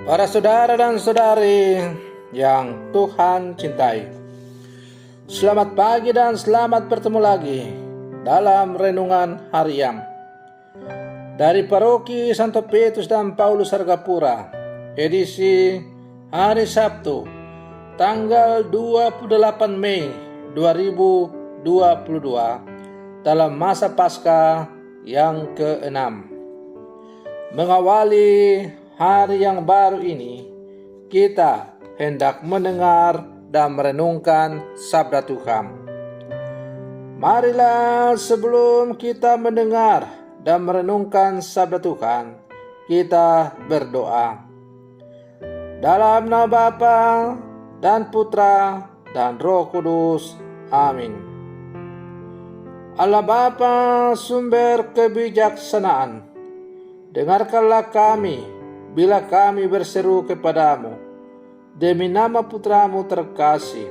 Para saudara dan saudari yang Tuhan cintai, selamat pagi dan selamat bertemu lagi dalam renungan harian dari Paroki Santo Petrus dan Paulus Argapura, edisi hari Sabtu, tanggal 28 Mei 2022, dalam masa Paskah yang ke-6. Mengawali hari yang baru ini, kita hendak mendengar dan merenungkan sabda Tuhan. Marilah sebelum kita mendengar dan merenungkan sabda Tuhan, kita berdoa. Dalam nama Bapa dan Putra dan Roh Kudus. Amin. Allah Bapa, sumber kebijaksanaan, dengarkanlah kami bila kami berseru kepadamu demi nama Putramu terkasih.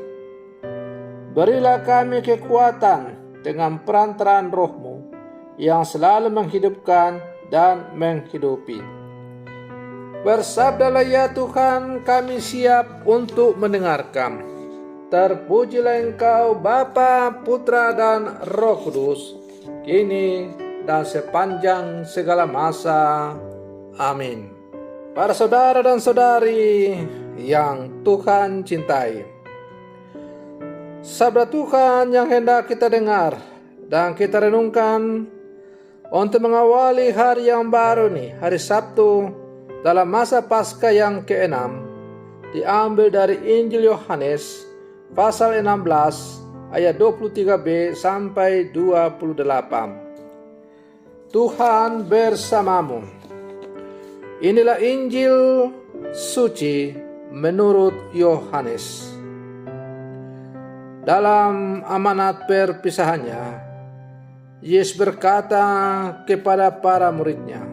Berilah kami kekuatan dengan perantaraan Roh-Mu yang selalu menghidupkan dan menghidupi. Bersabdalah ya Tuhan, kami siap untuk mendengarkan. Terpujilah Engkau Bapa, Putra dan Roh Kudus, kini dan sepanjang segala masa. Amin. Para saudara dan saudari yang Tuhan cintai, sabda Tuhan yang hendak kita dengar dan kita renungkan untuk mengawali hari yang baru nih, hari Sabtu dalam masa Paskah yang ke-6, diambil dari Injil Yohanes pasal 16 ayat 23b sampai 28. Tuhan bersamamu. Inilah Injil suci menurut Yohanes. Dalam amanat perpisahannya, Yesus berkata kepada para muridnya,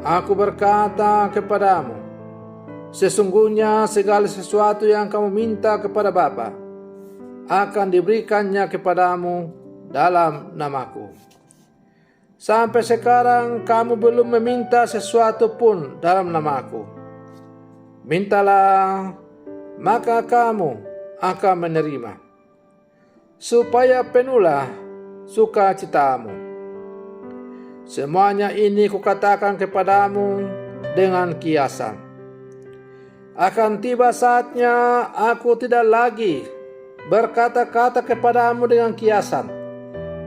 "Aku berkata kepadamu, sesungguhnya segala sesuatu yang kamu minta kepada Bapa akan diberikannya kepadamu dalam namaku. Sampai sekarang kamu belum meminta sesuatu pun dalam namaku. Mintalah, maka kamu akan menerima, supaya penuhlah sukacitamu. Semuanya ini kukatakan kepadamu dengan kiasan. Akan tiba saatnya aku tidak lagi berkata-kata kepadamu dengan kiasan,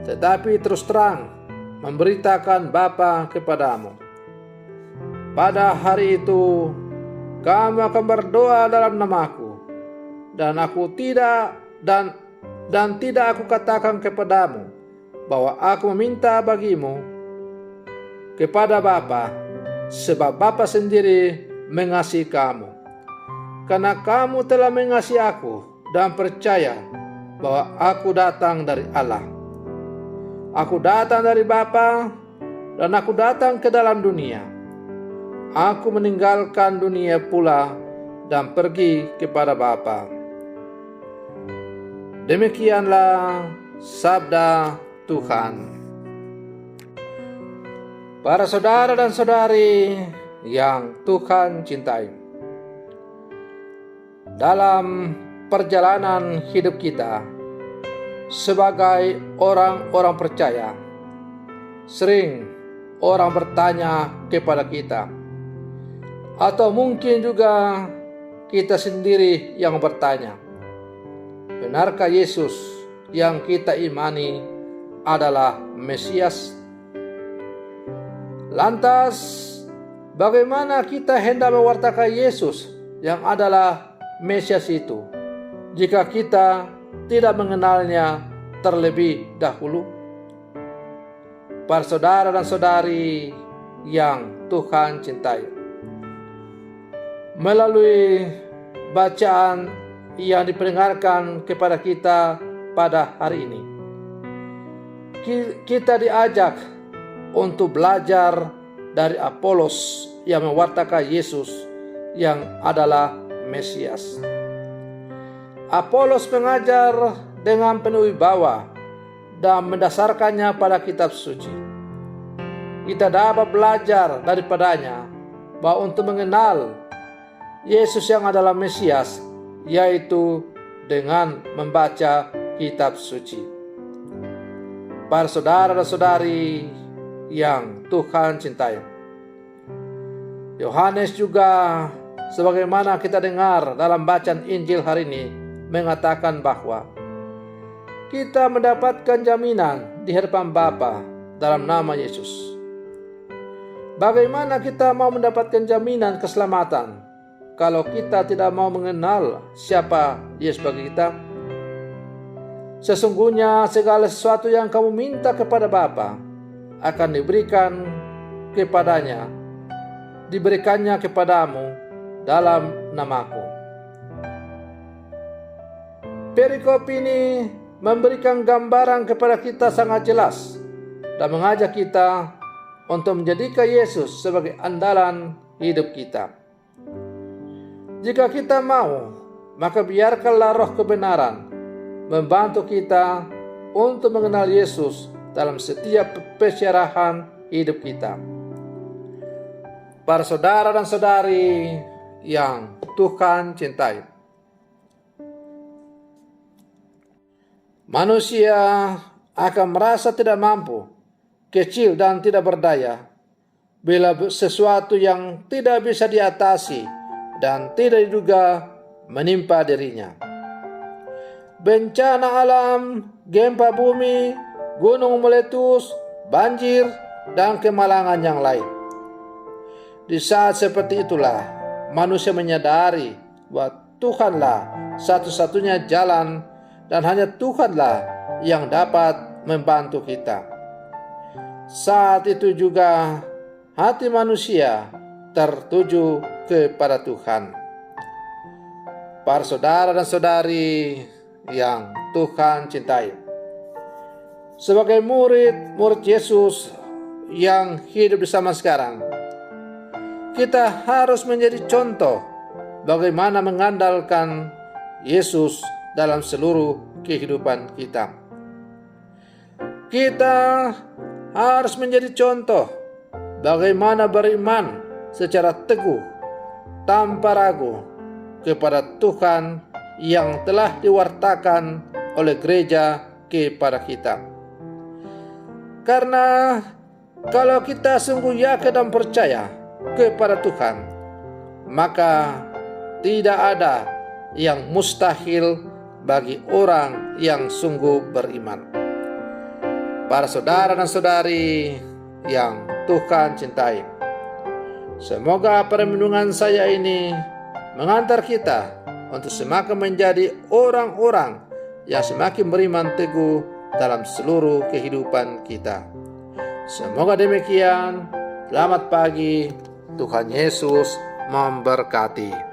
tetapi terus terang memberitakan Bapa kepadamu. Pada hari itu kamu akan berdoa dalam namaku, dan tidak aku katakan kepadamu bahwa aku meminta bagimu kepada Bapa, sebab Bapa sendiri mengasihi kamu, karena kamu telah mengasihi aku dan percaya bahwa aku datang dari Allah. Aku datang dari Bapa dan aku datang ke dalam dunia. Aku meninggalkan dunia pula dan pergi kepada Bapa." Demikianlah sabda Tuhan. Para saudara dan saudari yang Tuhan cintai, dalam perjalanan hidup kita sebagai orang-orang percaya, sering orang bertanya kepada kita, atau mungkin juga kita sendiri yang bertanya, benarkah Yesus yang kita imani adalah Mesias? Lantas, bagaimana kita hendak mewartakan Yesus yang adalah Mesias itu, jika kita tidak mengenalnya terlebih dahulu? Para saudara dan saudari yang Tuhan cintai, melalui bacaan yang dipendengarkan kepada kita pada hari ini, kita diajak untuk belajar dari Apolos yang mewartakan Yesus yang adalah Mesias. Apolos mengajar dengan penuh wibawa dan mendasarkannya pada kitab suci. Kita dapat belajar daripadanya bahwa untuk mengenal Yesus yang adalah Mesias, yaitu dengan membaca kitab suci. Para saudara dan saudari yang Tuhan cintai, Yohanes juga, sebagaimana kita dengar dalam bacaan Injil hari ini, mengatakan bahwa kita mendapatkan jaminan di hadapan Bapa dalam nama Yesus. Bagaimana kita mau mendapatkan jaminan keselamatan kalau kita tidak mau mengenal siapa Yesus bagi kita? Sesungguhnya segala sesuatu yang kamu minta kepada Bapa akan diberikannya kepadamu dalam namaku. Perikop ini memberikan gambaran kepada kita sangat jelas dan mengajak kita untuk menjadikan Yesus sebagai andalan hidup kita. Jika kita mau, maka biarkanlah roh kebenaran membantu kita untuk mengenal Yesus dalam setiap pesyarahan hidup kita. Para saudara dan saudari yang Tuhan cintai, manusia akan merasa tidak mampu, kecil dan tidak berdaya bila sesuatu yang tidak bisa diatasi dan tidak diduga menimpa dirinya. Bencana alam, gempa bumi, gunung meletus, banjir, dan kemalangan yang lain. Di saat seperti itulah manusia menyadari bahwa Tuhanlah satu-satunya jalan dan hanya Tuhanlah yang dapat membantu kita. Saat itu juga hati manusia tertuju kepada Tuhan. Para saudara dan saudari yang Tuhan cintai, sebagai murid Yesus yang hidup bersama sekarang, kita harus menjadi contoh bagaimana mengandalkan Yesus dalam seluruh kehidupan kita. Kita harus menjadi contoh bagaimana beriman secara teguh tanpa ragu kepada Tuhan yang telah diwartakan oleh gereja kepada kita. Karena kalau kita sungguh yakin dan percaya kepada Tuhan, maka tidak ada yang mustahil bagi orang yang sungguh beriman. Para saudara dan saudari yang Tuhan cintai, semoga perenungan saya ini mengantar kita untuk semakin menjadi orang-orang yang semakin beriman teguh dalam seluruh kehidupan kita. Semoga demikian. Selamat pagi. Tuhan Yesus memberkati.